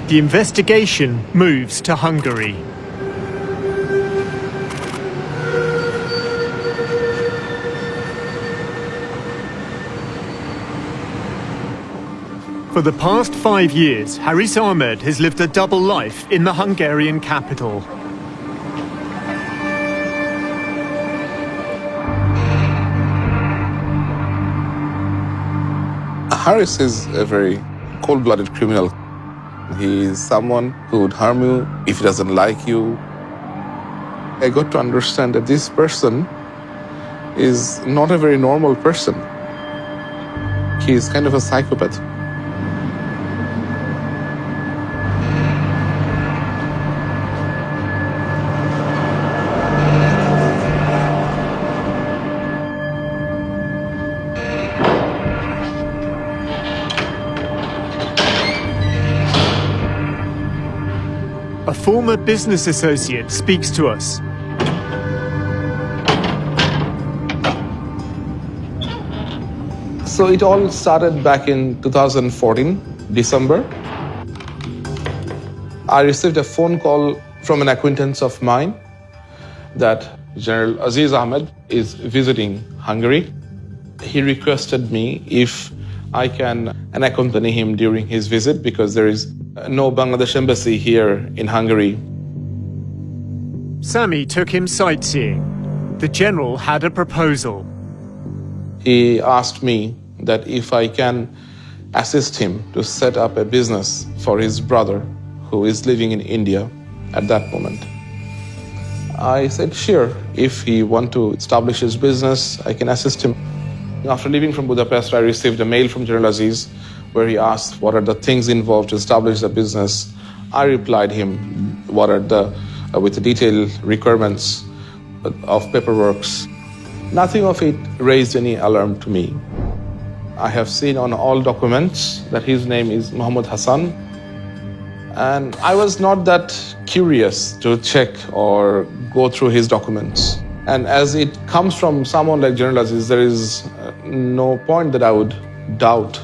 The investigation moves to Hungary. For the past 5 years, Haris Ahmed has lived a double life in the Hungarian capital. Haris is a very cold-blooded criminal. He is someone who would harm you if he doesn't like you. I got to understand that this person is not a very normal person. He is kind of a psychopath. A former business associate speaks to us. So it all started back in 2014, December. I received a phone call from an acquaintance of mine that General Aziz Ahmed is visiting Hungary. He requested me if I can accompany him during his visit because there is no Bangladesh embassy here in Hungary. Sami took him sightseeing. The general had a proposal. He asked me that if I can assist him to set up a business for his brother who is living in India at that moment. I said, sure, if he wants to establish his business, I can assist him. After leaving from Budapest, I received a mail from General Aziz where he asked what are the things involved to establish the business. I replied him what are with the detailed requirements of paperworks. Nothing of it raised any alarm to me. I have seen on all documents that his name is Mohammed Hassan, and I was not that curious to check or go through his documents. And as it comes from someone like General Aziz, there is no point that I would doubt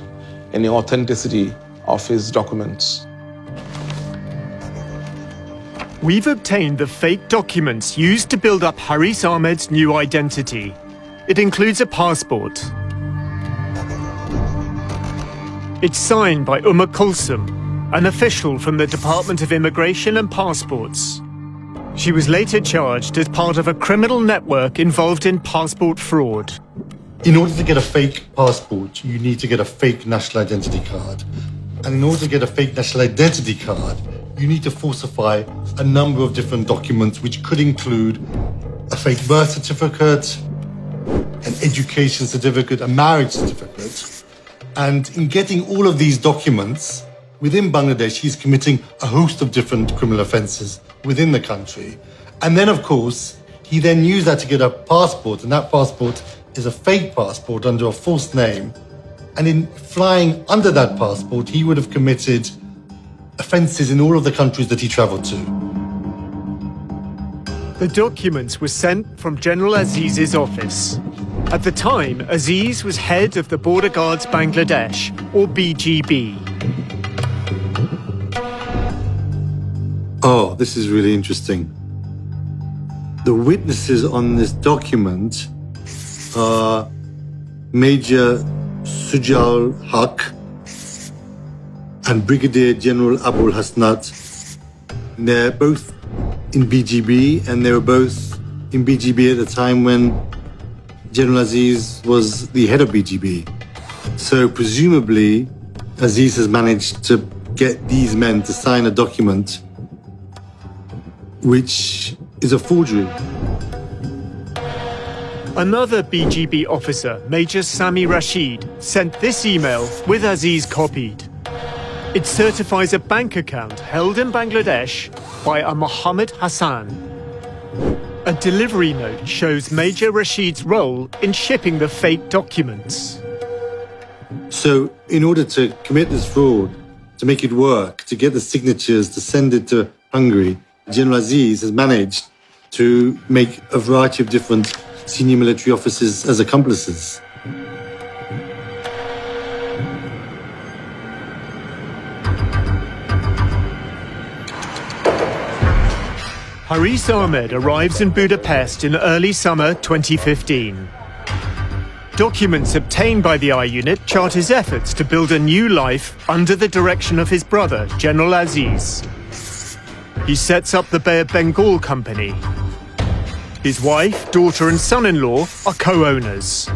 any authenticity of his documents. We've obtained the fake documents used to build up Haris Ahmed's new identity. It includes a passport. It's signed by Kulsum, an official from the Department of Immigration and Passports. She was later charged as part of a criminal network involved in passport fraud. In order to get a fake passport, you need to get a fake national identity card. And in order to get a fake national identity card, you need to falsify a number of different documents, which could include a fake birth certificate, an education certificate, a marriage certificate. And in getting all of these documents, within Bangladesh, he's committing a host of different criminal offences within the country. And then, of course, he then used that to get a passport, and that passport is a fake passport under a false name. And in flying under that passport, he would have committed offences in all of the countries that he travelled to. The documents were sent from General Aziz's office. At the time, Aziz was head of the Border Guards Bangladesh, or BGB. Oh, this is really interesting. The witnesses on this document are Major Sujal Haq and Brigadier General Abul Hasnat. They're both in BGB, and they were both in BGB at the time when General Aziz was the head of BGB. So presumably, Aziz has managed to get these men to sign a document which is a forgery. Another BGB officer, Major Sami Rashid, sent this email with Aziz copied. It certifies a bank account held in Bangladesh by a Mohammed Hassan. A delivery note shows Major Rashid's role in shipping the fake documents. So in order to commit this fraud, to make it work, to get the signatures, to send it to Hungary, General Aziz has managed to make a variety of different senior military officers as accomplices. Haris Ahmed arrives in Budapest in early summer 2015. Documents obtained by the I unit chart his efforts to build a new life under the direction of his brother, General Aziz. He sets up the Bay of Bengal company. His wife, daughter and son-in-law are co-owners.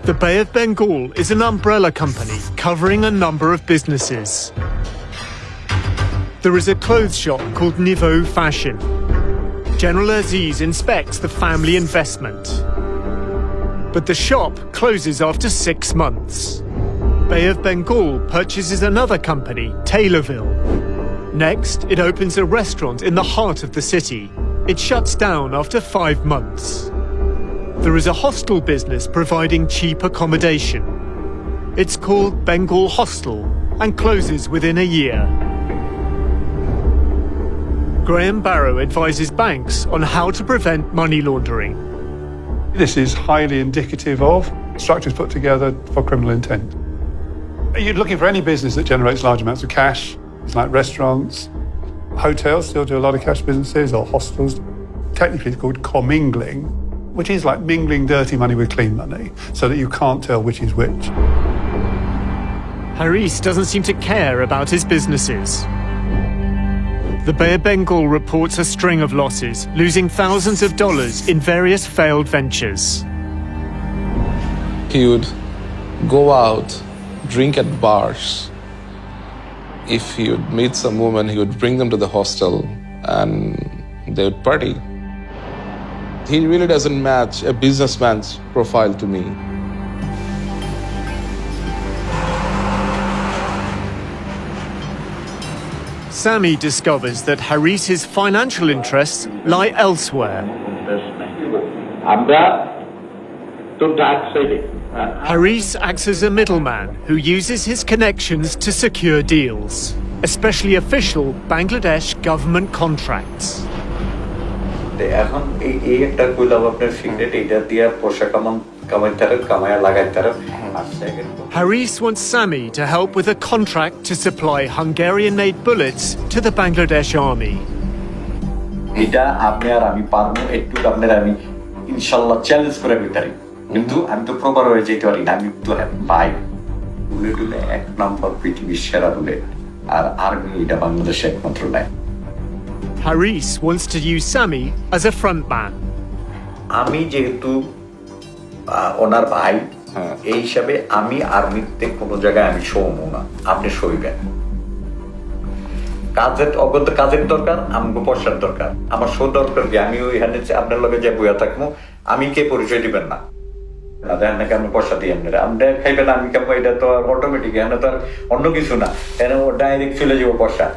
The Bay of Bengal is an umbrella company covering a number of businesses. There is a clothes shop called Niveau Fashion. General Aziz inspects the family investment. But the shop closes after 6 months. Bay of Bengal purchases another company, Taylorville. Next, it opens a restaurant in the heart of the city. It shuts down after 5 months. There is a hostel business providing cheap accommodation. It's called Bengal Hostel and closes within a year. Graham Barrow advises banks on how to prevent money laundering. This is highly indicative of structures put together for criminal intent. You're looking for any business that generates large amounts of cash. It's like restaurants, hotels still do a lot of cash businesses, or hostels. Technically it's called commingling, which is like mingling dirty money with clean money so that you can't tell which is which. Haris doesn't seem to care about his businesses. The Bay of Bengal reports a string of losses, losing thousands of dollars in various failed ventures. He would go out, drink at bars. If he would meet some woman, he would bring them to the hostel and they would party. He really doesn't match a businessman's profile to me. Sami discovers that Haris's financial interests lie elsewhere. Haris acts as a middleman who uses his connections to secure deals, especially official Bangladesh government contracts. Haris wants Sami to help with a contract to supply Hungarian-made bullets to the Bangladesh army. কিন্তু আমি তো proper হয়ে যেতে পারি না, আমি তো ভাই বুলেট এক নম্বর পৃথিবীর সেরা বুলেট, আর আর্মি এটা বাংলাদেশে একমাত্র নাই। Haris wants to use Sami as a frontman. আমি যেহেতু ওনার ভাই, এই হিসাবে আমি আর্মিতে কোনো জায়গায় আমি শোবো না, আপনি শোইবেন। কাজের দরকার, আমাকে পয়সার দরকার, আমার শো দরকার কি? আমি ওইখানে আপনার লগে যে বইয়া থাকবো, আমি কে পরিচয় দিবেন না, দেখেন নাকি আমি পয়সা দিই আপনারা, আমরা খাইবেন আমি খাবো, এটা তো আর অটোমেটিক, এখানে তো আর অন্য কিছু না, এখানে ডাইরেক্ট চলে যাবো পয়সা।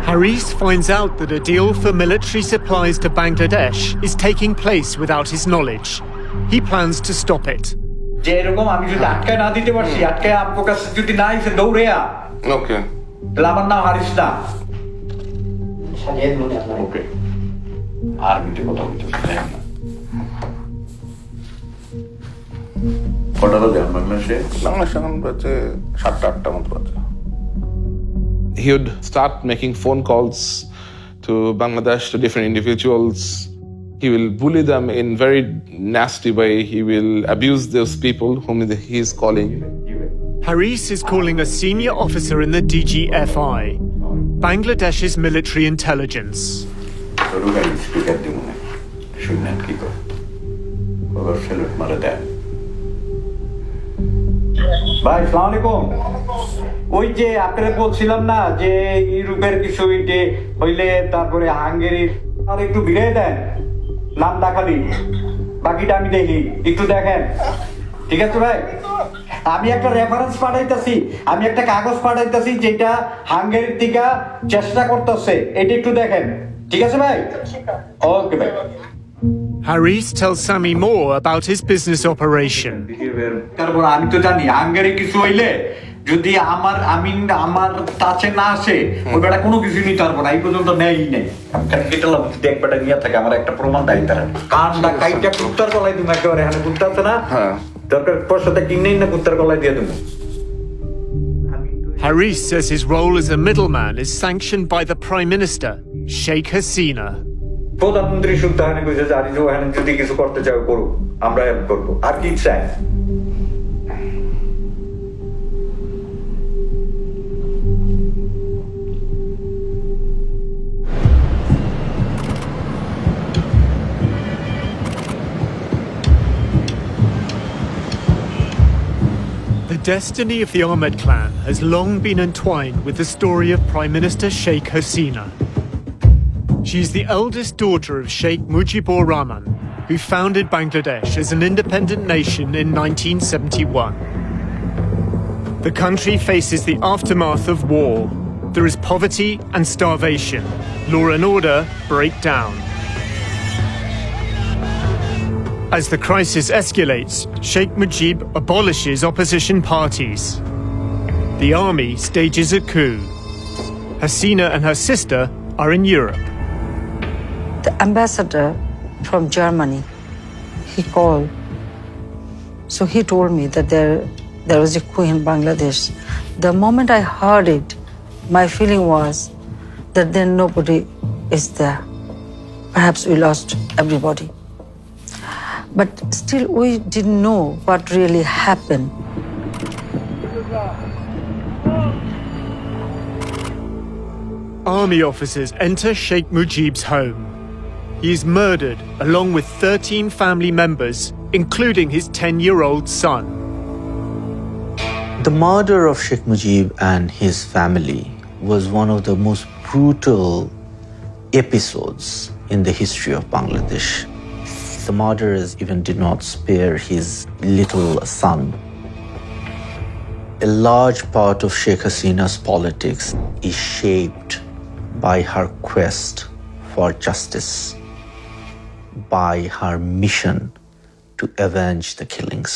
Haris finds out that a deal for military supplies to Bangladesh is taking place without his knowledge. He plans to stop it. যে এরকম আমি যদি আটকায় না দিতে পারছি, আটকায় আপনার কাছে যদি না এসে দৌড়ে ওকে, তাহলে আমার নাম হারিস না। ওকে, আর্মিতে কথা বলতে না কটা বাজে বাংলাদেশে? বাংলাদেশ এখন বাজে 7টা-8টা মতো বাজে। He would start making phone calls to Bangladesh, to different individuals. He will bully them in very nasty way. He will abuse those people whom he is calling. Haris is calling a senior officer in the DGFI, Bangladesh's military intelligence. ভাই আসসালামু আলাইকুম। ওই যে আপনারা বলছিলাম না যে ইউরোপের কিছু হইলে তারপরে হাঙ্গেরির, আর একটু ভিড়াই দেন নাম দেখালি, বাকিটা আমি দেখি, একটু দেখেন। ঠিক আছে ভাই, আমি একটা রেফারেন্স পাঠাইতেছি, আমি একটা কাগজ পাঠাইতেছি যেটা হাঙ্গেরির দিকে চেষ্টা করতেছে, এটা একটু দেখেন। ঠিক আছে ভাই? ওকে ভাই। Haris tells Sami more about his business operation. তারপর আমি তো জানি হাঙ্গেরি কিছু হইলে যদি আমার কাছে না আসে, ওই বেটা কোনো কিছু নিতে পারবো না, এই পর্যন্ত নেই নেই। দেখবেটা নিয়ে থাকে, আমার একটা প্রমাণ দেয় তারা কানটা কাইটা কুত্তার গলায় তুমি একেবারে, এখানে কুত্তা আছে না, দরকার পয়সাটা কিনেই না কুত্তার গলায় দিয়ে দেবো। Haris says his role as a middleman is sanctioned by the Prime Minister, Sheikh Hasina. প্রধানমন্ত্রী শুদ্ধ হানি কইছে যে আরিজ ওখানে যদি কিছু করতে চাও করুক, আমরা হেল্প করবো, আর কি চাই? The destiny of the Ahmed clan has long been entwined with the story of Prime Minister Sheikh Hasina. She is the eldest daughter of Sheikh Mujibur Rahman, who founded Bangladesh as an independent nation in 1971. The country faces the aftermath of war. There is poverty and starvation. Law and order break down. As the crisis escalates, Sheikh Mujib abolishes opposition parties. The army stages a coup. Hasina and her sister are in Europe. The ambassador from Germany, he called. So he told me that there was a coup in Bangladesh. The moment I heard it, my feeling was that then nobody is there. Perhaps we lost everybody. But still, we didn't know what really happened. Army officers enter Sheikh Mujib's home. He is murdered along with 13 family members, including his 10-year-old son. The murder of Sheikh Mujib and his family was one of the most brutal episodes in the history of Bangladesh. The murderers even did not spare his little son. A large part of Sheikh Hasina's politics is shaped by her quest for justice, by her mission to avenge the killings.